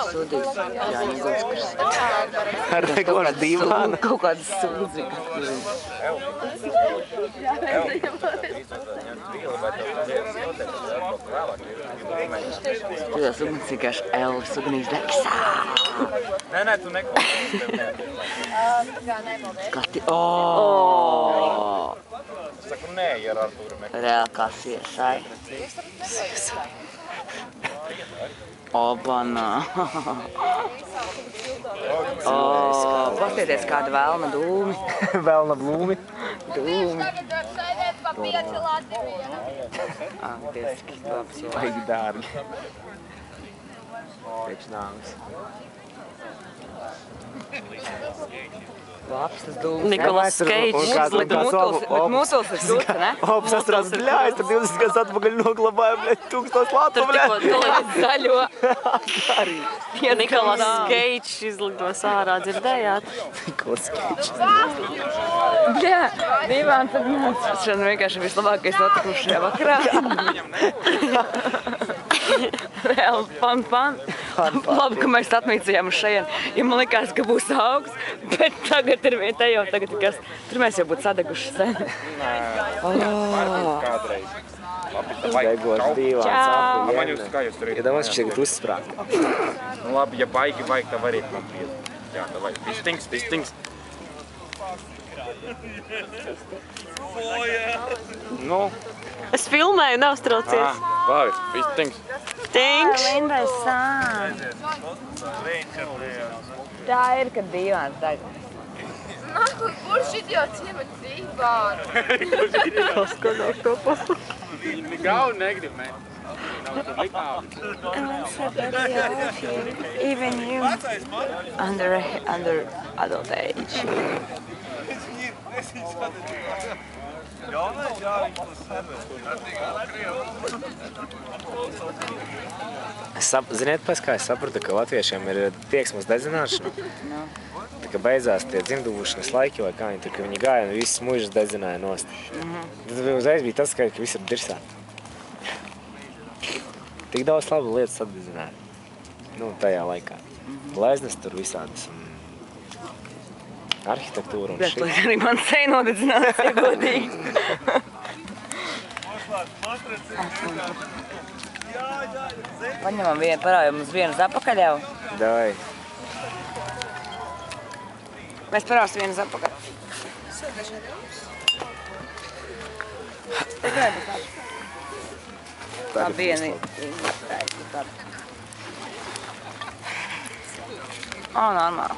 Sūdīgs Jāņa Gulskars. Ar nekošu dīvānu. Kaut kādas sūdzīgas. Tu tas uguns vienkārši Elvis ugunīs deksā. Nē, tu neko. Skati, ooo! Saku nē, ja ar Artūru meklē. Reāli kā siesai. Obanā. Pastieties kāda velna dūmi. Velna blūmi. Dūmi. Tiec, labs jau. Baigi dārgi. Priekš nāmas. Labs tas dūmis. Nikolas Keidžs. Bet mūsuls ir sūta, ne? Ops, astrās, bļā, es tur 20 gadus atpakaļ noglabāju, bļā, 1000 latu, Tur bļā. tikko zaļo. Arī. Nikolas Keidžs izlidos ārā, dzirdējāt? Nikolas Keidžs. Jā, divāns ar mācīšanu vienkārši vislabākais notikums šajā vakarā. Reāli fan. Labi, ka mēs atmīcījām uz šajien, jo man likās, ka būs augsts, bet tagad ir vieta jau, tagad tikas, tur mēs jau būtu sadeguši sen. Kādreiz. Labi, Beigos dīvāns Čau. apu. Man jūs kā jūs tur ir? Iedomājies, viņš tagad uzsprāg. Nu labi, ja baigi vajag, tad variet man priet. Jā, tā vajag. Pistings. Nu. Es filmēju, neuztraucies. Labi, pistings. Tinkš. Linda ir sāna. Tā ir, kad divāns tagad. Nāku, kurš idiots iemet dīvānu? Gau negrib, mē. Even you. Under adult age. Ziniet, pēc kā es sapratu, ka latviešiem ir tieksmes dedzināšana. Tā kā beidzās tie dzimdūšanas laiki, vai kā viņi tur, ka viņi gāja un visas muižas dedzināja nost. Tad uzreiz bija tas, ka viss ir dirsāti. Tik daudz labu lietas atdedzināja. Nu, tajā laikā. Gleznes tur visādas un arhitektūra un Bet šī. arī man seja nodedzinās, ja godīgi. Paņemam vienu, parādām uz vienu zapakaļ jau. Davai. Mēs parādām vienu zapakaļ. Tā viena ir. Normāli.